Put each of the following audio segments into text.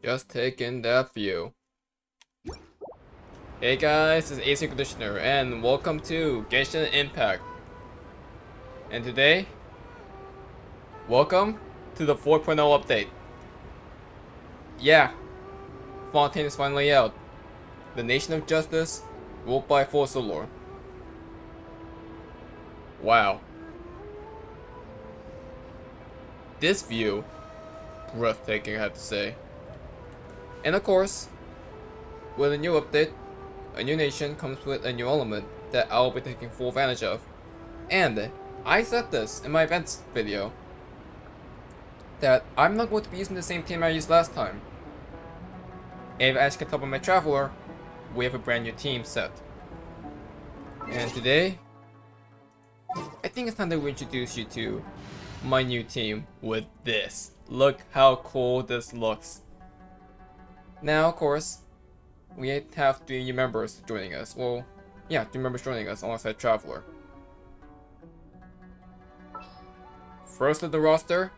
Just take in that view. Hey guys, this is ACairconditioner and welcome to Genshin Impact. And today, welcome to the 4.0 update. Yeah, Fontaine is finally out. The Nation of Justice, ruled by Focalors. Wow. This view, breathtaking I have to say. And of course, with a new update, a new nation comes with a new element that I'll be taking full advantage of. And I said this in my events video, that I'm not going to be using the same team I used last time. And as you can tell by my traveler, we have a brand new team set. And today, I think it's time to introduce you to my new team with this. Look how cool this looks. Now, of course, we have 3 new members joining us. Well, yeah, 3 members joining us alongside Traveler. First of the roster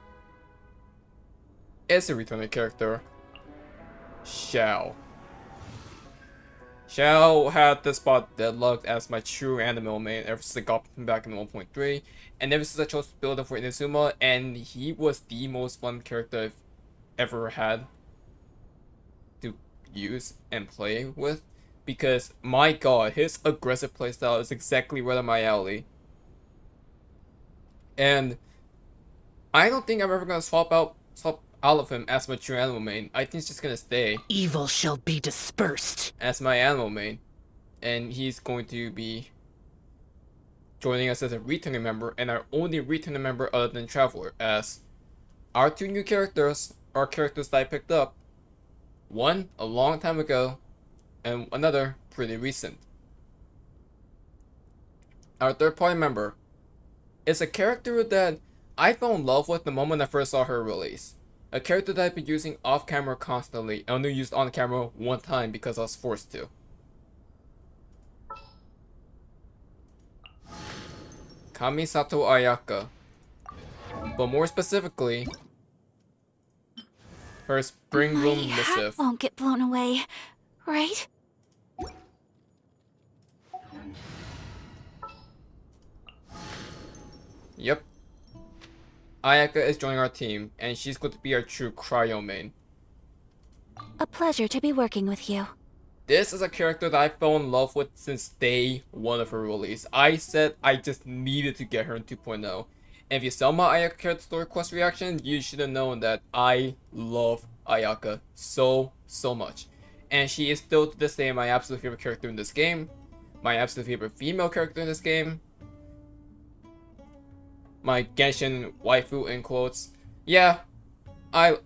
is a returning character, Xiao. Xiao had this spot deadlocked as my true animal main ever since I got him back in 1.3, and ever since I chose to build him for Inazuma, and he was the most fun character I've ever had to use and play with, because my god, his aggressive playstyle is exactly right up my alley. And I don't think I'm ever gonna swap out of him as my true animal main. I think he's just gonna stay Evil shall be dispersed as my animal main, and he's going to be joining us as a returning member, and our only returning member other than Traveler, as our 2 new characters are characters that I picked up, one a long time ago and another pretty recent. Our 3rd party member is a character that I fell in love with the moment I first saw her release. A character that I've been using off camera constantly, and only used on camera one time because I was forced to. Kamisato Ayaka. But more specifically, her Spring Room Missive. Won't get blown away, right? Yep. Ayaka is joining our team, and she's going to be our true cryo main. A pleasure to be working with you. This is a character that I fell in love with since day 1 of her release. I said I just needed to get her in 2.0. And if you saw my Ayaka character story quest reaction, you should have known that I love Ayaka so much. And she is still to this day my absolute favorite character in this game. My absolute favorite female character in this game. My Genshin waifu in quotes. Yeah, I'm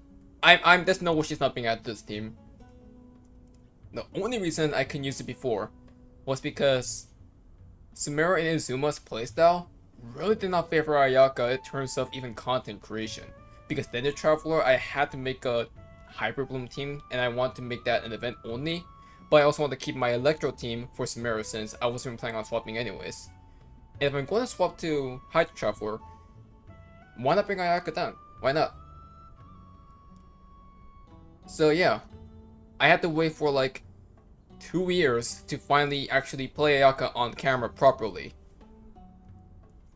there's no way she's not being added to this team. The only reason I couldn't use it before was because Sumeru and Izuma's playstyle really did not favor Ayaka in terms of even content creation. Because then the Traveler, I had to make a Hyper Bloom team, and I want to make that an event only. But I also want to keep my Electro team for Sumeru since I wasn't even planning on swapping anyways. And if I'm going to swap to Hydro Traveler, why not bring Ayaka down? Why not? So yeah, I had to wait for like 2 years to finally actually play Ayaka on camera properly.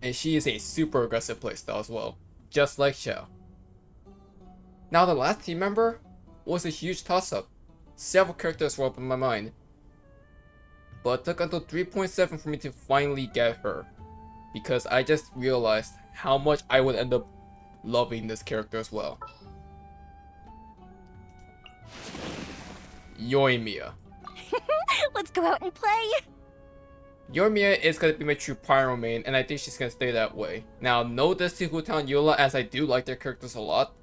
And she is a super aggressive playstyle as well, just like Xiao. Now the last team member was a huge toss-up. Several characters were up in my mind, but it took until 3.7 for me to finally get her, because I just realized how much I would end up loving this character as well. Yoimiya. Let's go out and play. Yoimiya is going to be my true Pyro main, and I think she's going to stay that way. Now, no diss to Hutan and Yola, as I do like their characters a lot,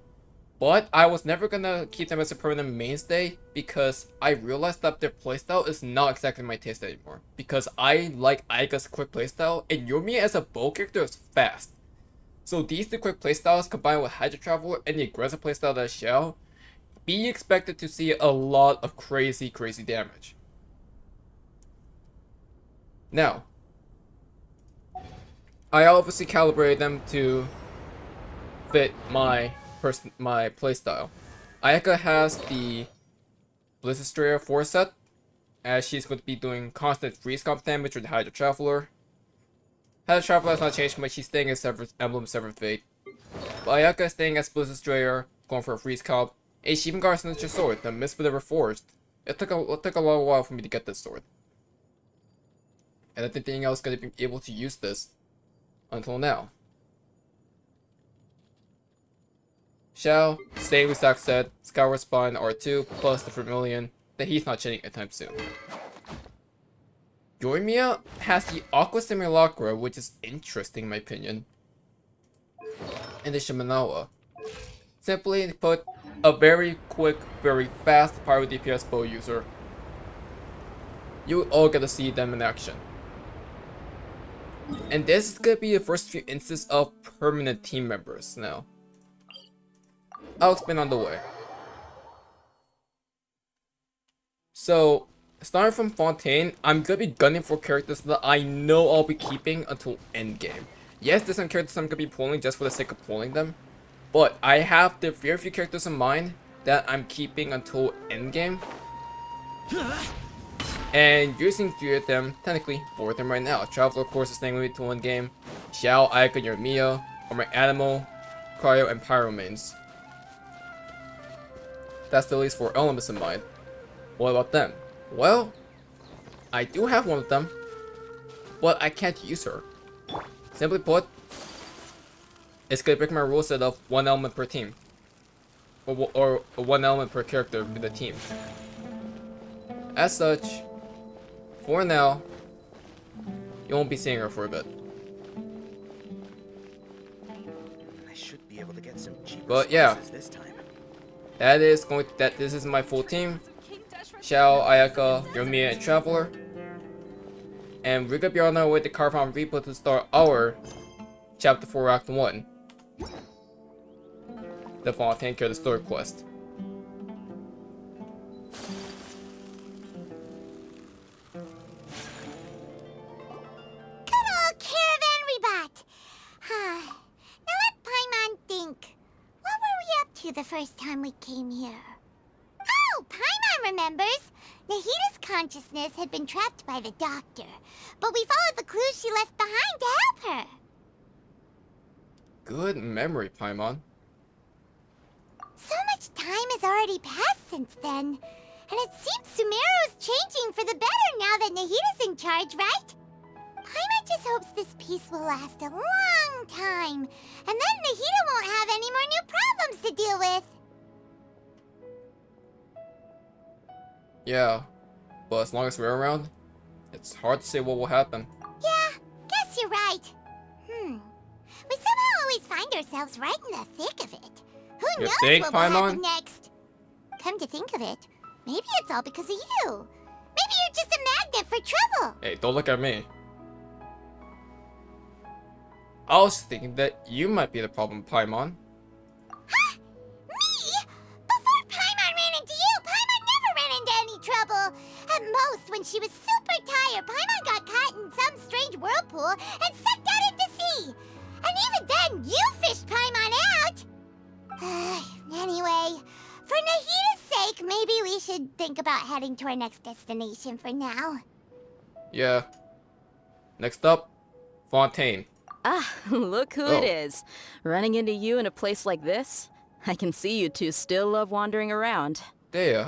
but I was never going to keep them as a permanent mainstay because I realized that their playstyle is not exactly my taste anymore. Because I like Ayaka's quick playstyle, and Yoimiya as a bow character is fast. So these 2 quick playstyles combined with Hydro Traveler and the aggressive playstyle that Xiao, be expected to see a lot of crazy damage. Now, I obviously calibrated them to fit my playstyle. Ayaka has the Blizzard 4 set, as she's going to be doing constant freeze comp damage with the Hydro Traveler. Hydro Traveler has not changed much, she's staying as Emblem Severed Fate. But Ayaka is staying as Blizzard Destroyer, going for a freeze comp. And she even got a signature sword, the Mist Whatever Forged. It took a long while for me to get this sword. And I didn't think I was going to be able to use this until now. Xiao, staying with Zack said, Skyward Spine R2 plus the Vermilion that he's not changing anytime soon. Yoimiya has the Aqua Simulacra, which is interesting in my opinion. And the Shimenawa. Simply put, a very quick, very fast pyro DPS bow user. You all get to see them in action. And this is gonna be the first few instances of permanent team members now. I'll explain on the way. So, starting from Fontaine, I'm gonna be gunning for characters that I know I'll be keeping until endgame. Yes, there's some characters I'm gonna be pulling just for the sake of pulling them, but I have the very few characters in mind that I'm keeping until endgame. And using 3 of them, technically 4 of them right now. Traveler, of course, is staying with me until endgame. Xiao, Ayaka, Yoimiya are my Animal, Cryo, and Pyro mains. That's the least 4 elements in mind. What about them? Well, I do have one of them, but I can't use her. Simply put, it's gonna break my rule set of 1 element per team. Or 1 element per character in the team. As such, for now, you won't be seeing her for a bit. I should be able to get some cheaper But yeah, this time. this is my full team. Xiao, Ayaka, Yoimiya, and Traveler. And we're gonna be on our way to Carphon Repo to start our Chapter 4 Act 1. The Fontaine the story quest. Good old caravan rebot! Now let Paimon think. What were we up to the first time we came here? Oh, Paimon remembers! Nahita's consciousness had been trapped by the doctor, but we followed the clues she left behind to help her. Good memory, Paimon. So much time has already passed since then, and it seems Sumeru's changing for the better now that Nahita's in charge, right? Paimon just hopes this peace will last a long time, and then Nahita won't have any more new problems to deal with. Yeah, but as long as we're around, it's hard to say what will happen. Yeah, guess you're right. We somehow always find ourselves right in the thick of it. Who You knows think, what will happen Paimon? next? Come to think of it, maybe it's all because of you. Maybe you're just a magnet for trouble. Hey, don't look at me. I was thinking that you might be the problem, Paimon. Huh? Me? Before Paimon ran into you, Paimon never ran into any trouble. At most, when she was super tired, Paimon got caught in some strange whirlpool and sucked out into sea. And even then, you fished Paimon out. Anyway, for Nahita's sake, maybe we should think about heading to our next destination for now. Yeah. Next up, Fontaine. Ah, look who Oh. it is. Running into you in a place like this? I can see you two still love wandering around. Dehya,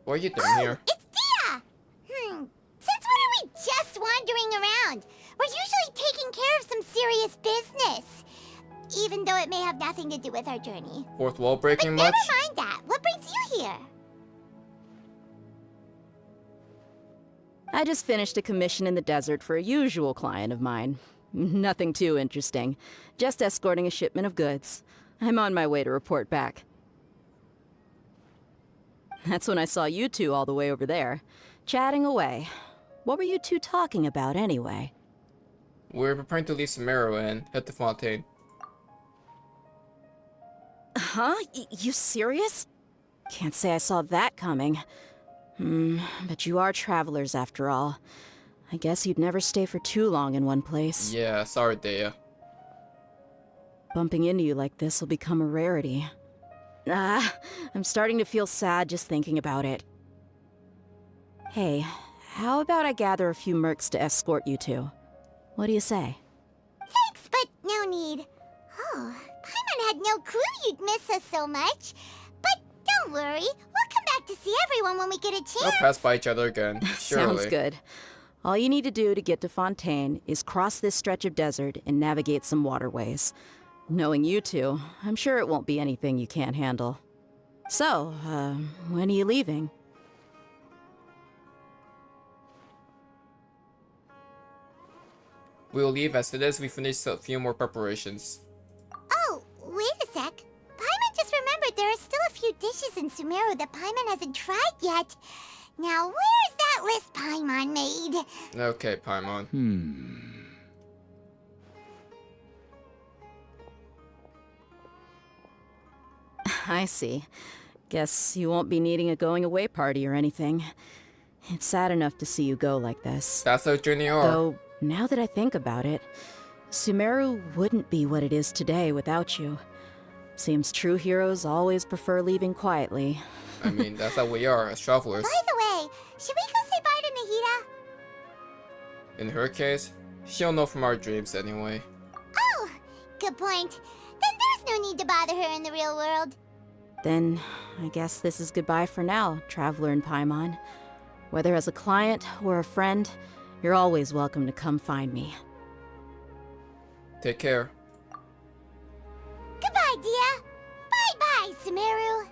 what are you doing here? It's Dehya! Since when are we just wandering around? We're usually taking care of some serious business. Even though it may have nothing to do with our journey. Fourth wall But breaking never much? mind that. What brings you here? I just finished a commission in the desert for a usual client of mine. Nothing too interesting. Just escorting a shipment of goods. I'm on my way to report back. That's when I saw you two all the way over there, chatting away. What were you two talking about anyway? We're preparing to leave Sumeru and head to Fontaine. Huh? You serious? Can't say I saw that coming. But you are travelers after all. I guess you'd never stay for too long in one place. Yeah, sorry, Dehya. Bumping into you like this will become a rarity. I'm starting to feel sad just thinking about it. Hey, how about I gather a few mercs to escort you two? What do you say? Thanks, but no need. Oh, Paimon had no clue you'd miss us so much. But don't worry, we'll come back to see everyone when we get a chance. They'll pass by each other again, surely. Sounds good. All you need to do to get to Fontaine is cross this stretch of desert and navigate some waterways. Knowing you two, I'm sure it won't be anything you can't handle. So, when are you leaving? We'll leave as soon as we finish a few more preparations. Oh, wait a sec. Paimon just remembered there are still a few dishes in Sumeru that Paimon hasn't tried yet. Now, where's that list Paimon made? Okay, Paimon. I see. Guess you won't be needing a going-away party or anything. It's sad enough to see you go like this. That's how journey are. Though, now that I think about it, Sumeru wouldn't be what it is today without you. Seems true heroes always prefer leaving quietly. I mean, that's how we are as travelers. By the way, should we go say bye to Nahida? In her case, she'll know from our dreams anyway. Oh, good point. Then there's no need to bother her in the real world. Then, I guess this is goodbye for now, Traveler in Paimon. Whether as a client or a friend, you're always welcome to come find me. Take care. Goodbye, Dehya. Bye-bye, Sumeru.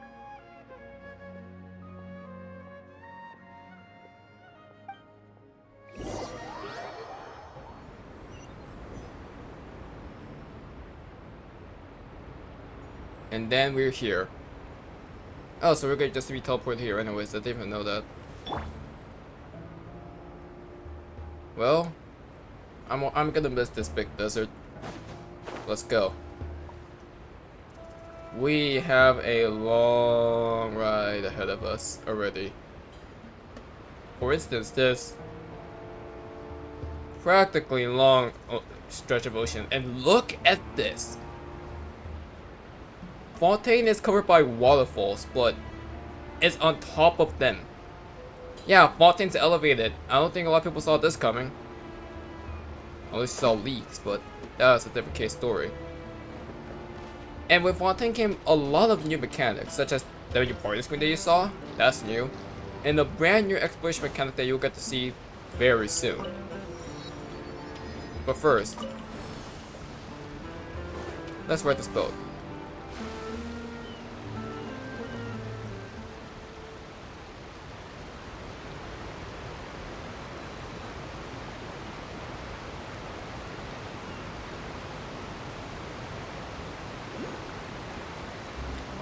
And then we're here. Oh, so we're going to just be teleported here anyways. I didn't even know that. Well, I'm gonna miss this big desert. Let's go. We have a long ride ahead of us already. For instance, this practically long stretch of ocean. And look at this. Fontaine is covered by waterfalls, but it's on top of them. Yeah, Fontaine's elevated. I don't think a lot of people saw this coming. At least saw leaks, but that's a different case story. And with Fontaine came a lot of new mechanics, such as the new party screen that you saw, that's new, and a brand new exploration mechanic that you'll get to see very soon. But first, let's ride this boat.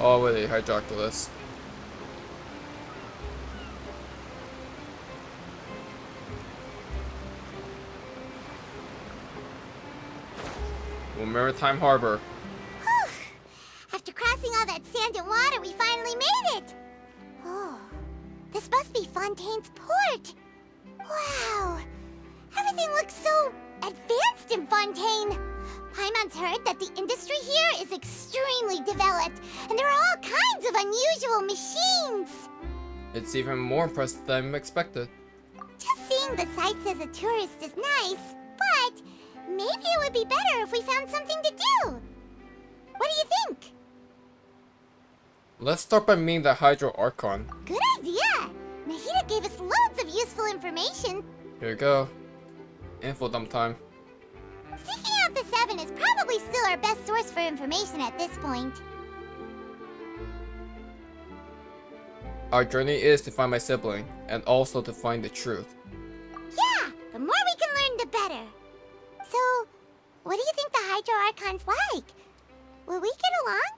Oh, really? Hydroculus. Well, Maritime Harbor. After crossing all that sand and water, we finally made it! Oh, this must be Fontaine's port. Wow, everything looks so advanced in Fontaine. Paimon's heard that the industry here is extremely developed, and there are all kinds of unusual machines. It's even more impressive than expected. Just seeing the sights as a tourist is nice, but maybe it would be better if we found something to do. What do you think? Let's start by meeting the Hydro Archon. Good idea! Nahida gave us loads of useful information. Here we go. Info dump time. Seeking out the Seven is probably still our best source for information at this point. Our journey is to find my sibling, and also to find the truth. Yeah, the more we can learn, the better. So, what do you think the Hydro Archon's like? Will we get along?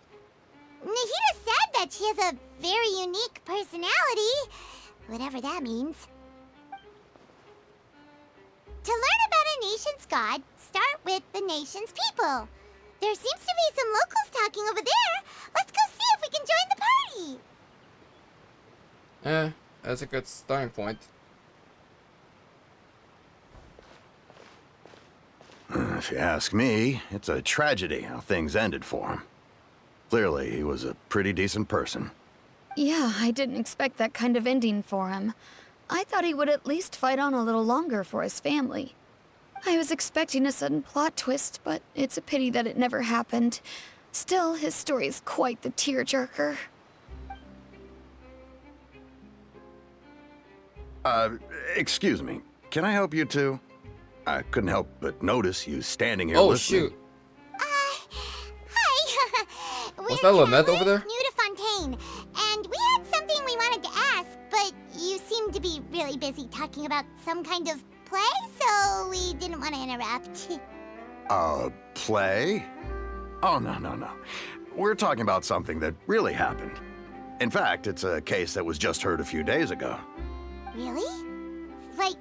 Nahida said that she has a very unique personality, whatever that means. To learn about a nation's god, start with the nation's people. There seems to be some locals talking over there. Let's go see if we can join the party. That's a good starting point. If you ask me, it's a tragedy how things ended for him. Clearly, he was a pretty decent person. Yeah, I didn't expect that kind of ending for him. I thought he would at least fight on a little longer for his family. I was expecting a sudden plot twist, but it's a pity that it never happened. Still, his story is quite the tearjerker. Excuse me. Can I help you two? I couldn't help but notice you standing here Oh listening. shoot. Hi. Was that Lynette over there? New to Fontaine, and we had something we wanted to ask, but you seem to be really busy talking about some kind of play, so we didn't want to interrupt. Play? Oh, no. We're talking about something that really happened. In fact, it's a case that was just heard a few days ago. Really? Like,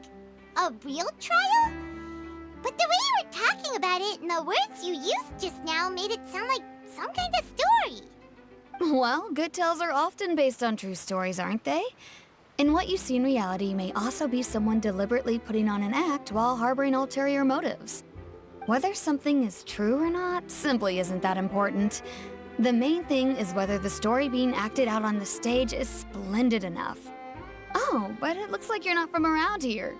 a real trial? But the way you were talking about it and the words you used just now made it sound like some kind of story. Well, good tales are often based on true stories, aren't they? And what you see in reality may also be someone deliberately putting on an act while harboring ulterior motives. Whether something is true or not simply isn't that important. The main thing is whether the story being acted out on the stage is splendid enough. Oh, but it looks like you're not from around here.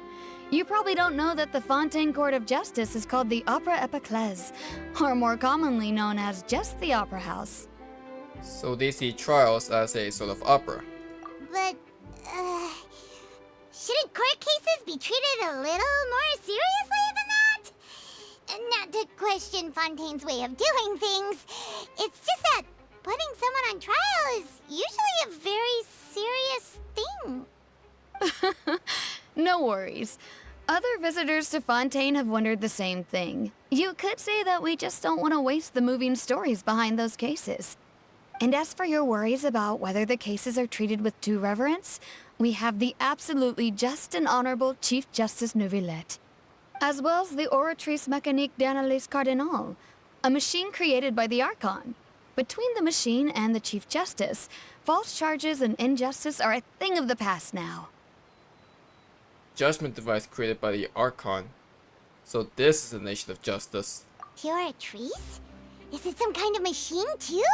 You probably don't know that the Fontaine Court of Justice is called the Opera Epiclese, or more commonly known as just the Opera House. So they see trials as a sort of opera. But, shouldn't court cases be treated a little more seriously than that? Not to question Fontaine's way of doing things. It's just that putting someone on trial is usually a very serious thing. No worries. Other visitors to Fontaine have wondered the same thing. You could say that we just don't want to waste the moving stories behind those cases. And as for your worries about whether the cases are treated with due reverence, we have the absolutely just and honorable Chief Justice Neuvillette, as well as the Oratrice Mécanique d'Analyse Cardinal, a machine created by the Archon. Between the machine and the Chief Justice, false charges and injustice are a thing of the past now. Judgment device created by the Archon. So this is a nation of justice. Oratrice? Is it some kind of machine too?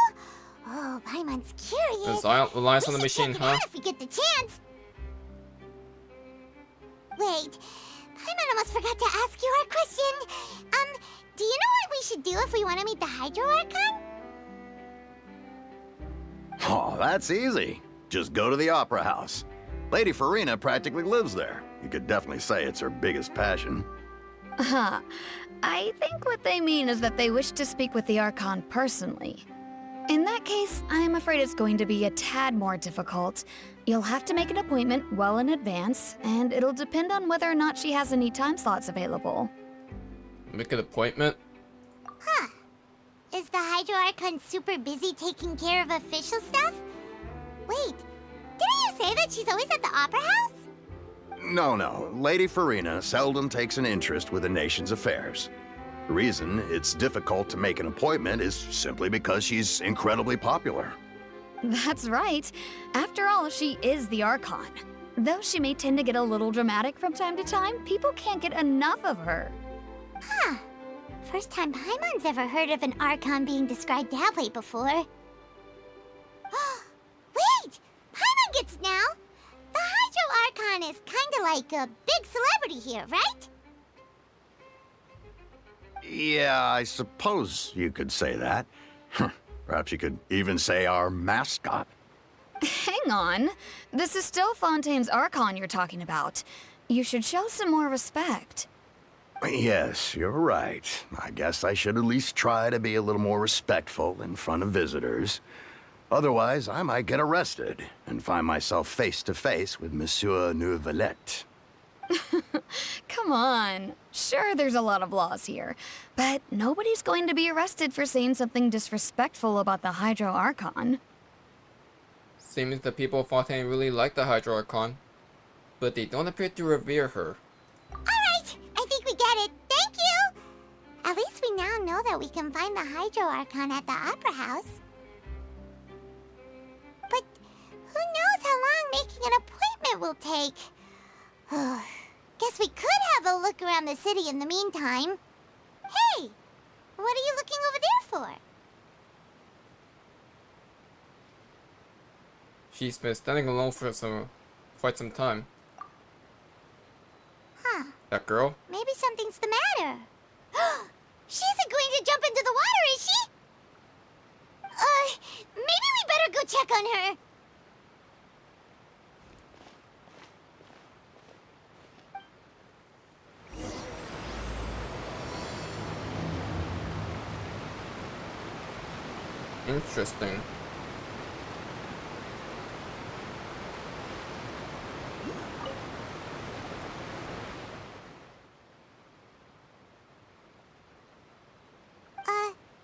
Oh, Paimon's curious. Reliance on the We should machine, check it huh? out if we get the chance. Wait, Paimon almost forgot to ask you our question. Do you know what we should do if we want to meet the Hydro Archon? Oh, that's easy. Just go to the Opera House. Lady Furina practically lives there. You could definitely say it's her biggest passion. Huh. I think what they mean is that they wish to speak with the Archon personally. In that case, I'm afraid it's going to be a tad more difficult. You'll have to make an appointment well in advance, and it'll depend on whether or not she has any time slots available. Make an appointment? Huh. Is the Hydro Archon super busy taking care of official stuff? Wait, didn't you say that she's always at the Opera House? No. Lady Furina seldom takes an interest with the nation's affairs. The reason it's difficult to make an appointment is simply because she's incredibly popular. That's right. After all, she is the Archon. Though she may tend to get a little dramatic from time to time, people can't get enough of her. Huh. First time Paimon's ever heard of an Archon being described that way before. Wait! Paimon gets now! The Hydro Archon is kinda like a big celebrity here, right? Yeah, I suppose you could say that. Perhaps you could even say our mascot. Hang on. This is still Fontaine's Archon you're talking about. You should show some more respect. Yes, you're right. I guess I should at least try to be a little more respectful in front of visitors. Otherwise, I might get arrested and find myself face to face with Monsieur Neuvillette. Come on. Sure, there's a lot of laws here, but nobody's going to be arrested for saying something disrespectful about the Hydro Archon. Seems the people of Fontaine really like the Hydro Archon, but they don't appear to revere her. Alright, I think we get it. Thank you! At least we now know that we can find the Hydro Archon at the Opera House. But who knows how long making an appointment will take? Guess we could have a look around the city in the meantime. Hey! What are you looking over there for? She's been standing alone for quite some time. That girl? Maybe something's the matter. She isn't going to jump into the water, is she? Maybe we better go check on her. Interesting.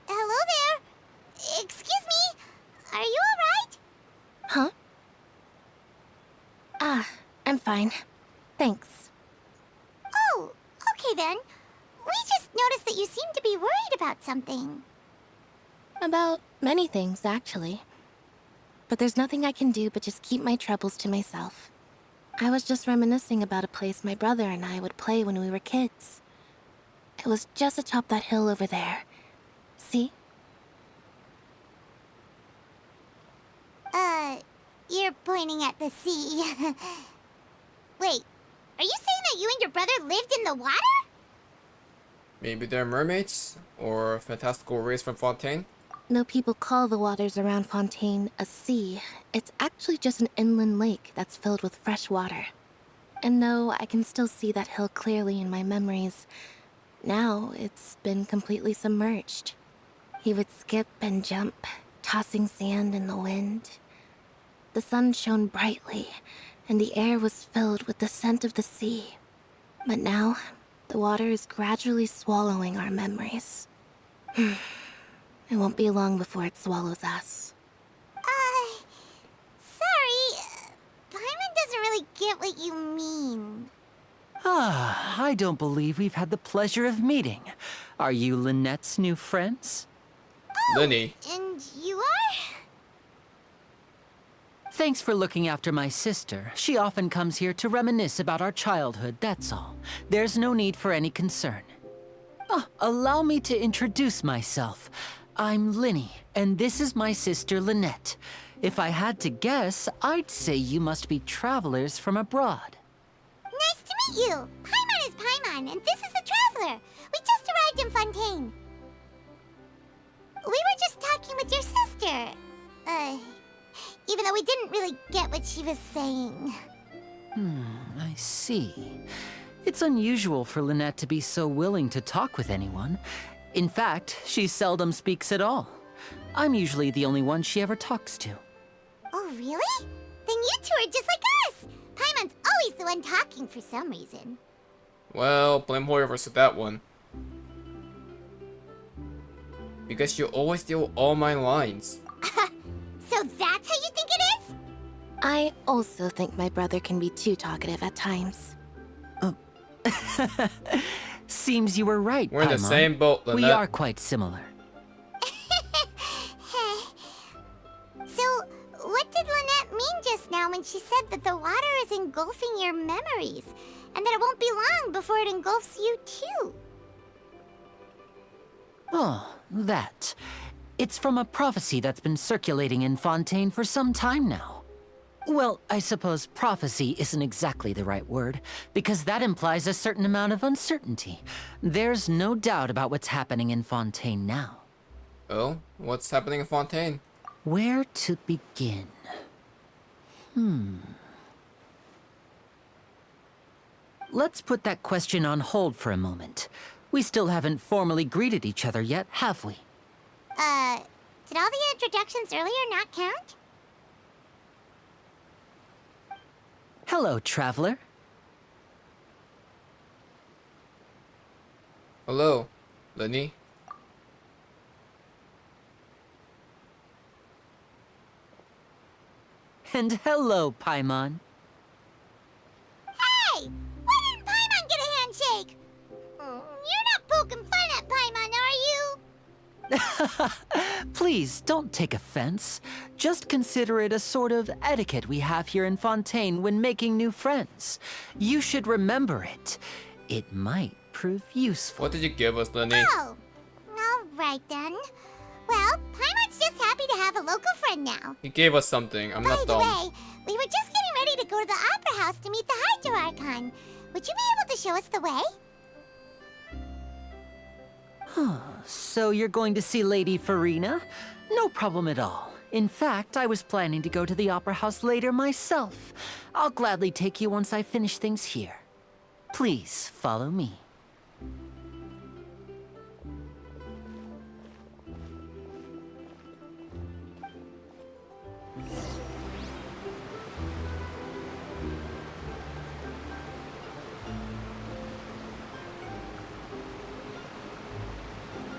Hello there. Excuse me. Are you alright? Huh? Ah, I'm fine. Thanks. Oh, okay then. We just noticed that you seem to be worried about something. About many things, actually. But there's nothing I can do but just keep my troubles to myself. I was just reminiscing about a place my brother and I would play when we were kids. It was just atop that hill over there. See? You're pointing at the sea. Wait, are you saying that you and your brother lived in the water? Maybe they're mermaids? Or fantastical race from Fontaine? No, people call the waters around Fontaine a sea. It's actually just an inland lake that's filled with fresh water. And no, I can still see that hill clearly in my memories. Now, it's been completely submerged. He would skip and jump, tossing sand in the wind. The sun shone brightly, and the air was filled with the scent of the sea. But now, the water is gradually swallowing our memories. It won't be long before it swallows us. Sorry. Paimon doesn't really get what you mean. I don't believe we've had the pleasure of meeting. Are you Lynette's new friends? Lyney. And you are? Thanks for looking after my sister. She often comes here to reminisce about our childhood, that's all. There's no need for any concern. Allow me to introduce myself. I'm Lyney, and this is my sister Lynette. If I had to guess, I'd say you must be travelers from abroad. Nice to meet you. Paimon is Paimon, and this is the Traveler. We just arrived in Fontaine. We were just talking with your sister. Even though we didn't really get what she was saying. I see. It's unusual for Lynette to be so willing to talk with anyone. In fact, she seldom speaks at all. I'm usually the only one she ever talks to. Oh, really? Then you two are just like us. Paimon's always the one talking for some reason. Well, blame whoever said that one. Because you always steal all my lines. So that's how you think it is? I also think my brother can be too talkative at times. Seems you were right, We're in the Paimon. same boat, Lynette. We are quite similar. So, what did Lynette mean just now when she said that the water is engulfing your memories, and that it won't be long before it engulfs you too? Oh, that. It's from a prophecy that's been circulating in Fontaine for some time now. Well, I suppose prophecy isn't exactly the right word, because that implies a certain amount of uncertainty. There's no doubt about what's happening in Fontaine now. Oh, what's happening in Fontaine? Where to begin? Let's put that question on hold for a moment. We still haven't formally greeted each other yet, have we? Did all the introductions earlier not count? Hello, traveler. Hello, Lyney. And hello, Paimon. Hey! Why didn't Paimon get a handshake? You're not poking fun at Paimon, are you? Please, don't take offense. Just consider it a sort of etiquette we have here in Fontaine when making new friends. You should remember it. It might prove useful. What did you give us, Lyney? Oh, alright then. Well, Paimon's just happy to have a local friend now. You gave us something. I'm By not the dumb. way, we were just getting ready to go to the Opera House to meet the Hydro Archon. Would you be able to show us the way? So you're going to see Lady Furina? No problem at all. In fact, I was planning to go to the Opera House later myself. I'll gladly take you once I finish things here. Please, follow me.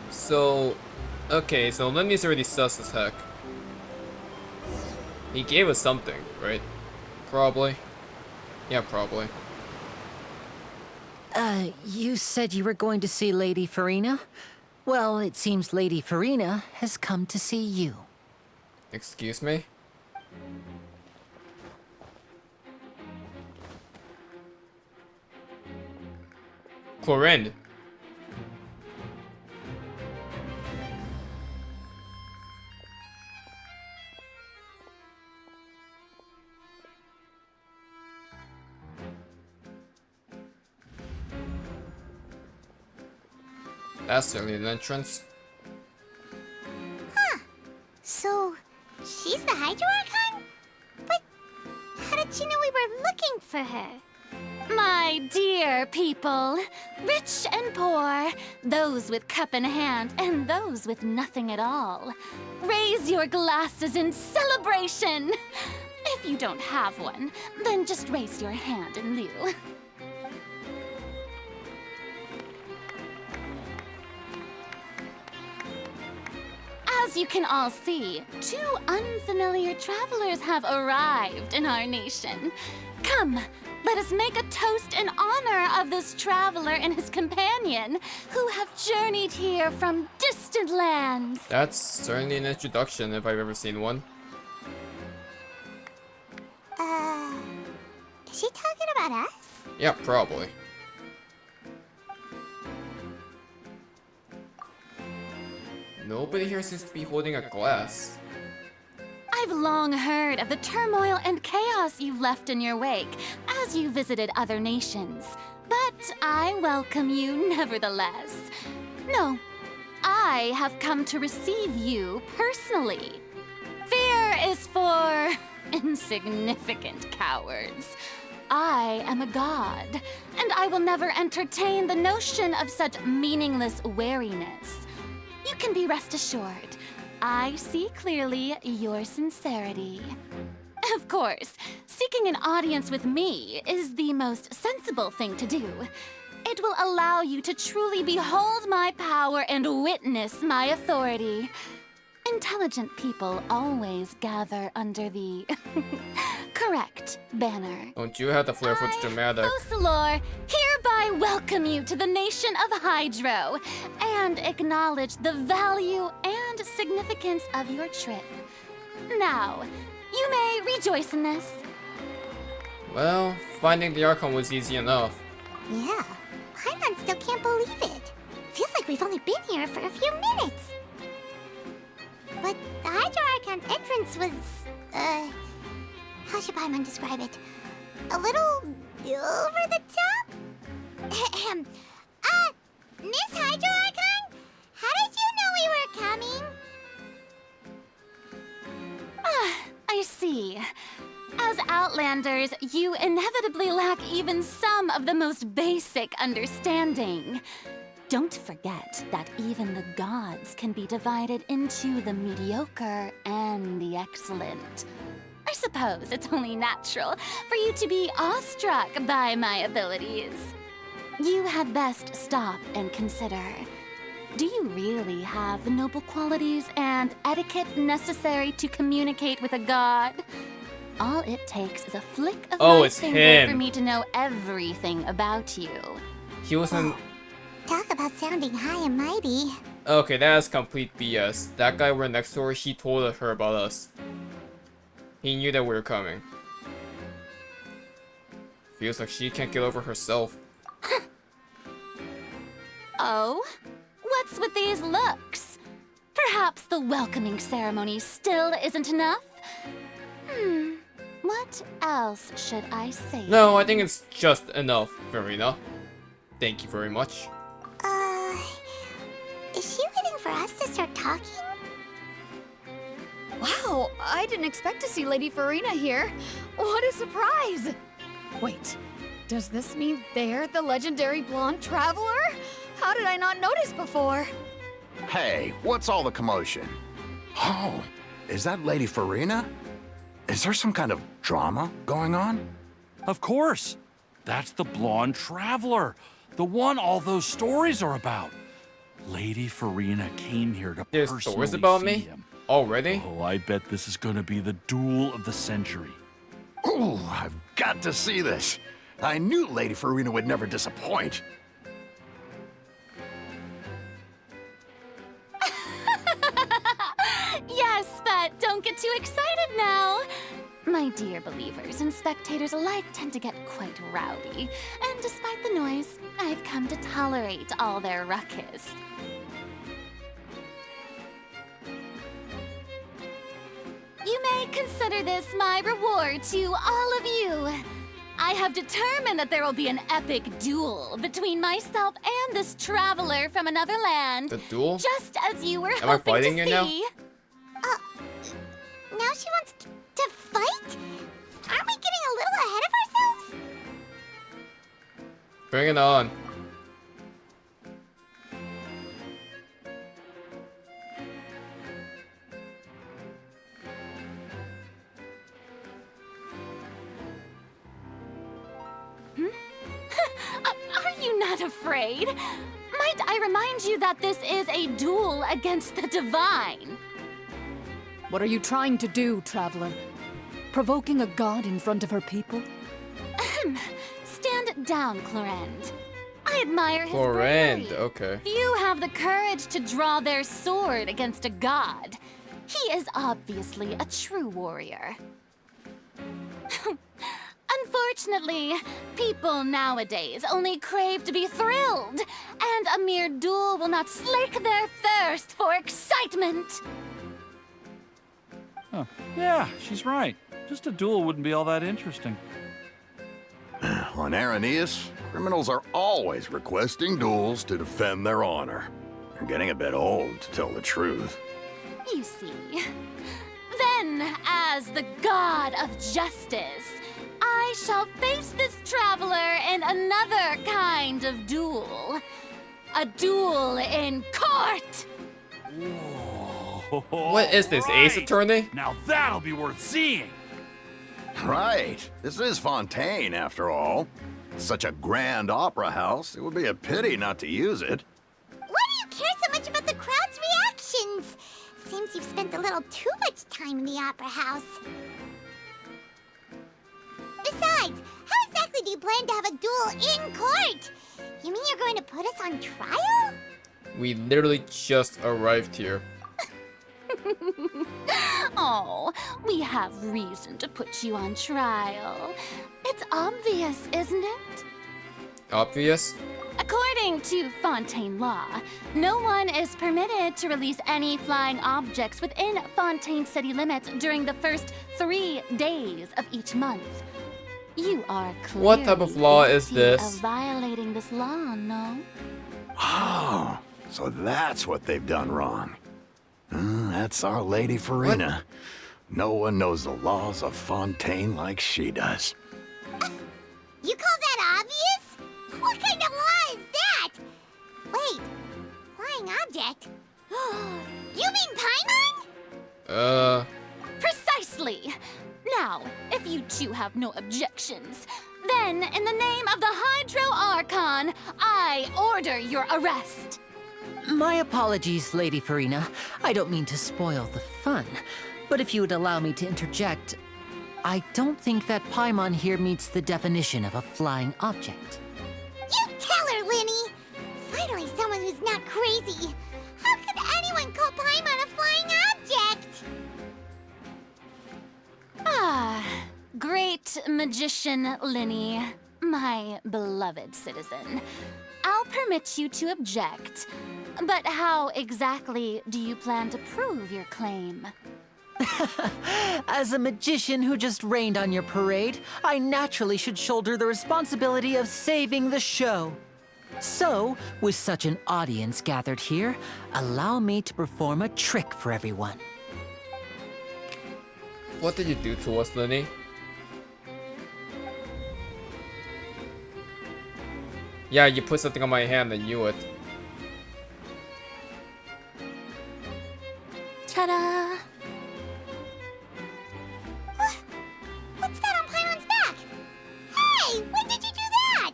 So, okay, so Lenny's already sus as heck. He gave us something, right? Probably. Yeah, probably. You said you were going to see Lady Furina? Well, it seems Lady Furina has come to see you. Excuse me? Corinne. That's certainly an entrance. Huh. So, she's the Hydro Archon? But how did she know we were looking for her? My dear people, rich and poor, those with cup in hand and those with nothing at all, raise your glasses in celebration. If you don't have one, then just raise your hand in lieu. As you can all see, two unfamiliar travelers have arrived in our nation. Come, let us make a toast in honor of this traveler and his companion, who have journeyed here from distant lands. That's certainly an introduction if I've ever seen one. Is she talking about us? Yeah, probably. Nobody here seems to be holding a glass. I've long heard of the turmoil and chaos you've left in your wake as you visited other nations, but I welcome you nevertheless. No, I have come to receive you personally. Fear is for insignificant cowards. I am a god, and I will never entertain the notion of such meaningless wariness. You can be rest assured, I see clearly your sincerity. Of course, seeking an audience with me is the most sensible thing to do. It will allow you to truly behold my power and witness my authority. Intelligent people always gather under the correct banner. Don't you have the flair for the dramatic? Focalors hereby welcome you to the nation of Hydro and acknowledge the value and significance of your trip. Now, you may rejoice in this. Well, finding the Archon was easy enough. Yeah, Paimon still can't believe it. Feels like we've only been here for a few minutes. But the Hydro Archon's entrance was, how should Paimon describe it? A little over the top? Miss Hydro Archon? How did you know we were coming? I see. As Outlanders, you inevitably lack even some of the most basic understanding. Don't forget that even the gods can be divided into the mediocre and the excellent. I suppose it's only natural for you to be awestruck by my abilities. You had best stop and consider. Do you really have the noble qualities and etiquette necessary to communicate with a god? All it takes is a flick of my it's finger him. for me to know everything about you. He wasn't. Talk about sounding high and mighty. Okay, that is complete BS. That guy we're next door, he told her about us. He knew that we were coming. Feels like she can't get over herself. Oh? What's with these looks? Perhaps the welcoming ceremony still isn't enough? What What else should I say? No, I think it's just enough, Furina. Thank you very much. Is she waiting for us to start talking? Wow, I didn't expect to see Lady Furina here. What a surprise! Wait, does this mean they're the legendary blonde traveler? How did I not notice before? Hey, what's all the commotion? Oh, is that Lady Furina? Is there some kind of drama going on? Of course. That's the blonde traveler. The one all those stories are about. Lady Furina came here to There's personally stories about see me? him. Already? Oh, I bet this is gonna be the duel of the century. Ooh, I've got to see this. I knew Lady Furina would never disappoint. Yes, but don't get too excited now. My dear believers and spectators alike tend to get quite rowdy, and despite the noise, I've come to tolerate all their ruckus. You may consider this my reward to all of you. I have determined that there will be an epic duel between myself and this traveler from another land. The duel? Just as you were Am I hoping fighting to you now? see. Now she wants to fight? Aren't we getting a little ahead of ourselves? Bring it on. Are you not afraid? Might I remind you that this is a duel against the divine? What are you trying to do, traveler? Provoking a god in front of her people? Stand down, Clorend. I admire his Clorend, bravery. okay. Few have the courage to draw their sword against a god. He is obviously a true warrior. Unfortunately, people nowadays only crave to be thrilled, and a mere duel will not slake their thirst for excitement. Huh. Yeah, she's right. Just a duel wouldn't be all that interesting. On Araneus, criminals are always requesting duels to defend their honor. They're getting a bit old, to tell the truth. You see. Then, as the god of justice, I shall face this traveler in another kind of duel. A duel in court! What is this, Ace Attorney? Now that'll be worth seeing. Right. This is Fontaine, after all. Such a grand opera house, it would be a pity not to use it. Why do you care so much about the crowd's reactions? Seems you've spent a little too much time in the opera house. Besides, how exactly do you plan to have a duel in court? You mean you're going to put us on trial? We literally just arrived here. Oh, we have reason to put you on trial. It's obvious, isn't it? Obvious? According to Fontaine law, no one is permitted to release any flying objects within Fontaine city limits during the first 3 days of each month. You are clearly What type of law is guilty this? of violating this law, no? Oh, so that's what they've done wrong. That's our Lady Furina. No one knows the laws of Fontaine like she does. You call that obvious? What kind of law is that? Wait, flying object? You mean Paimon? Precisely! Now, if you two have no objections, then in the name of the Hydro Archon, I order your arrest. My apologies, Lady Furina. I don't mean to spoil the fun, but if you would allow me to interject, I don't think that Paimon here meets the definition of a flying object. You tell her, Lyney! Finally someone who's not crazy. How could anyone call Paimon a flying object? Great magician Lyney, my beloved citizen. I'll permit you to object, but how exactly do you plan to prove your claim? As a magician who just rained on your parade, I naturally should shoulder the responsibility of saving the show. So, with such an audience gathered here, allow me to perform a trick for everyone. What did you do to us, Lyney? Yeah, you put something on my hand and knew it. Ta-da! What's that on Paimon's back? Hey, when did you do that?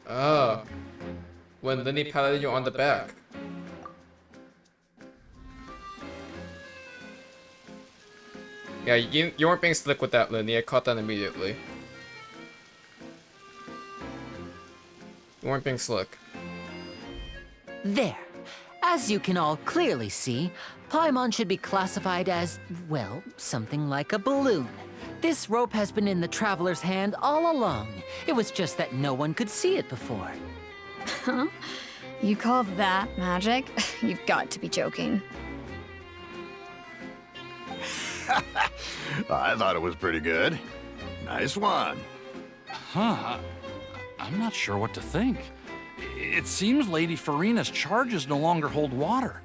Ah. When Lyney patted you on the back. Yeah, you weren't being slick with that, Lyney. I caught that immediately. You weren't being slick. There. As you can all clearly see, Paimon should be classified as, well, something like a balloon. This rope has been in the Traveler's hand all along. It was just that no one could see it before. Huh? You call that magic? You've got to be joking. I thought it was pretty good. Nice one. Huh? I'm not sure what to think. It seems Lady Furina's charges no longer hold water.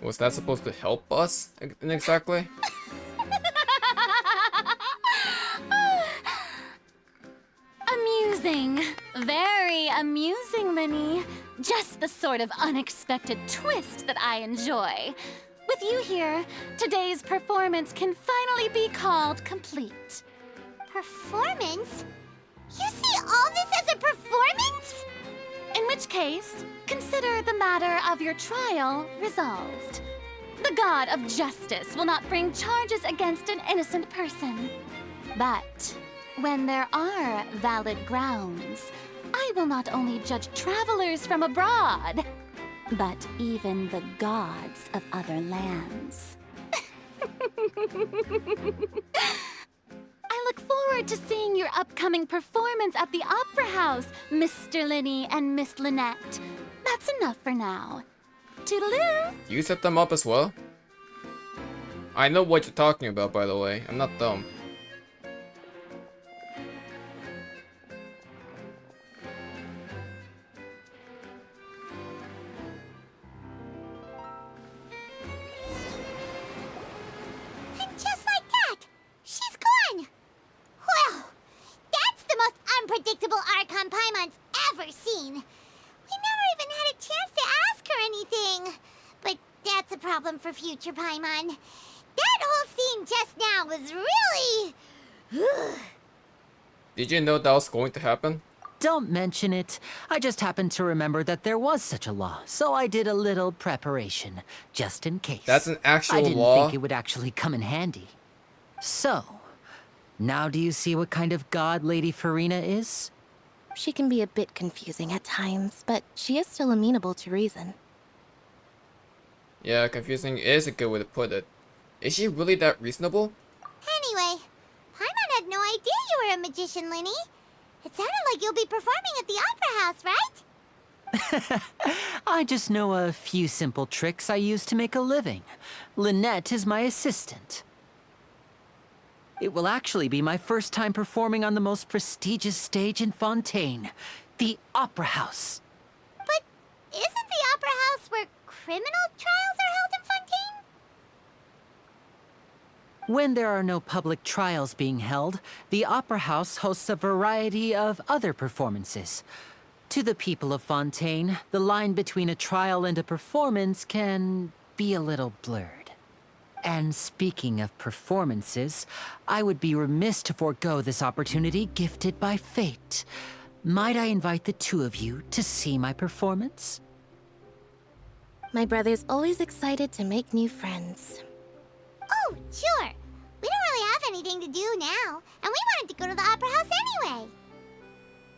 Was that supposed to help us exactly? Amusing. Very amusing, Lyney. Just the sort of unexpected twist that I enjoy. With you here, today's performance can finally be called complete. Performance? You see all this as a performance? In which case, consider the matter of your trial resolved. The god of justice will not bring charges against an innocent person. But when there are valid grounds, I will not only judge travelers from abroad, but even the gods of other lands. I look forward to seeing your upcoming performance at the Opera House, Mr. Lyney and Miss Lynette. That's enough for now. Toodaloo! You set them up as well? I know what you're talking about, by the way. I'm not dumb. And just like that, she's gone. Well, that's the most unpredictable Archon Paimon's ever seen. We never even had a chance to ask her anything. But that's a problem for future Paimon. That whole scene just now was really... Did you know that was going to happen? Don't mention it. I just happened to remember that there was such a law, so I did a little preparation, just in case. That's an actual I didn't law? think it would actually come in handy. So, now do you see what kind of god Lady Furina is? She can be a bit confusing at times, but she is still amenable to reason. Yeah, confusing is a good way to put it. Is she really that reasonable? Anyway, Paimon had no idea you were a magician, Lyney. It sounded like you'll be performing at the Opera House, right? I just know a few simple tricks I use to make a living. Lynette is my assistant. It will actually be my first time performing on the most prestigious stage in Fontaine, the Opera House. But isn't the Opera House where criminal trials are held in Fontaine? When there are no public trials being held, the Opera House hosts a variety of other performances. To the people of Fontaine, the line between a trial and a performance can be a little blurred. And speaking of performances, I would be remiss to forego this opportunity gifted by fate. Might I invite the two of you to see my performance? My brother's always excited to make new friends. Oh, sure. We don't really have anything to do now, and we wanted to go to the Opera House anyway.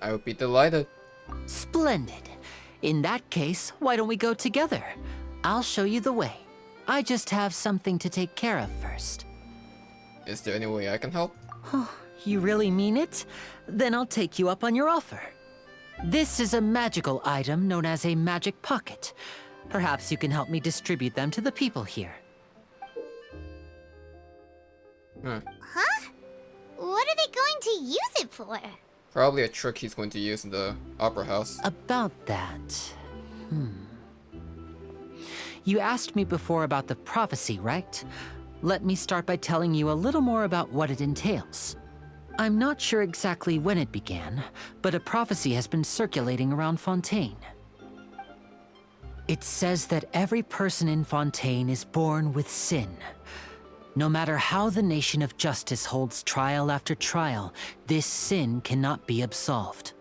I would be delighted. Splendid. In that case, why don't we go together? I'll show you the way. I just have something to take care of first. Is there any way I can help? You really mean it? Then I'll take you up on your offer. This is a magical item known as a magic pocket. Perhaps you can help me distribute them to the people here. Huh? What are they going to use it for? Probably a trick he's going to use in the opera house. About that... You asked me before about the prophecy, right? Let me start by telling you a little more about what it entails. I'm not sure exactly when it began, but a prophecy has been circulating around Fontaine. It says that every person in Fontaine is born with sin. No matter how the nation of justice holds trial after trial, this sin cannot be absolved.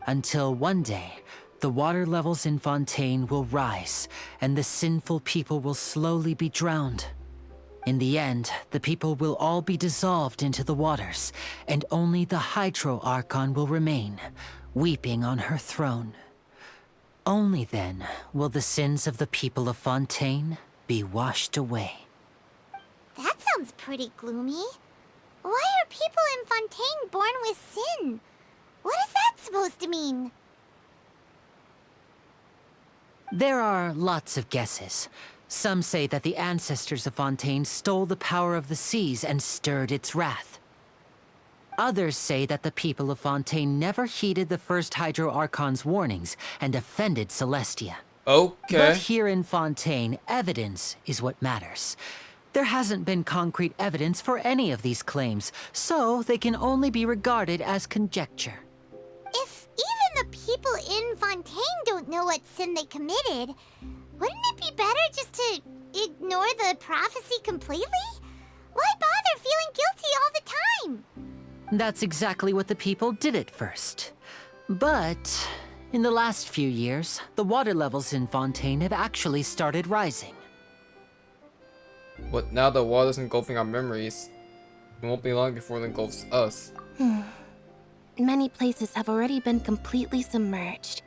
Until one day, the water levels in Fontaine will rise, and the sinful people will slowly be drowned. In the end, the people will all be dissolved into the waters, and only the Hydro Archon will remain, weeping on her throne. Only then will the sins of the people of Fontaine be washed away. That sounds pretty gloomy. Why are people in Fontaine born with sin? What is that supposed to mean? There are lots of guesses. Some say that the ancestors of Fontaine stole the power of the seas and stirred its wrath. Others say that the people of Fontaine never heeded the first Hydro Archon's warnings and offended Celestia. Okay. But here in Fontaine, evidence is what matters. There hasn't been concrete evidence for any of these claims, so they can only be regarded as conjecture. If even the people in Fontaine don't know what sin they committed, wouldn't it be better just to ignore the prophecy completely? Why bother feeling guilty all the time? That's exactly what the people did at first. But in the last few years, the water levels in Fontaine have actually started rising. But now the water's engulfing our memories. It won't be long before it engulfs us. Many places have already been completely submerged,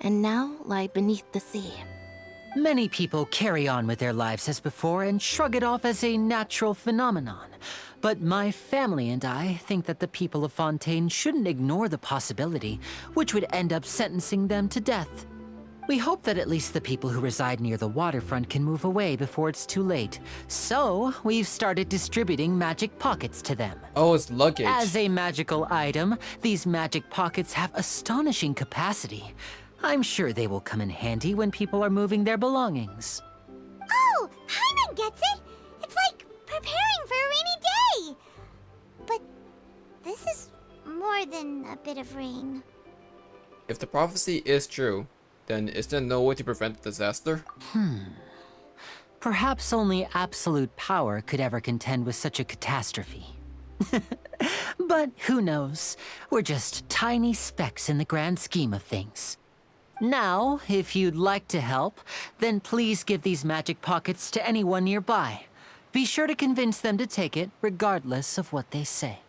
and now lie beneath the sea. Many people carry on with their lives as before and shrug it off as a natural phenomenon. But my family and I think that the people of Fontaine shouldn't ignore the possibility, which would end up sentencing them to death. We hope that at least the people who reside near the waterfront can move away before it's too late. So, we've started distributing magic pockets to them. Oh, it's luggage. As a magical item, these magic pockets have astonishing capacity. I'm sure they will come in handy when people are moving their belongings. Oh, Paimon gets it! It's like preparing for a rainy day! But this is more than a bit of rain. If the prophecy is true, then is there no way to prevent the disaster? Perhaps only absolute power could ever contend with such a catastrophe. But who knows? We're just tiny specks in the grand scheme of things. Now, if you'd like to help, then please give these magic pockets to anyone nearby. Be sure to convince them to take it, regardless of what they say.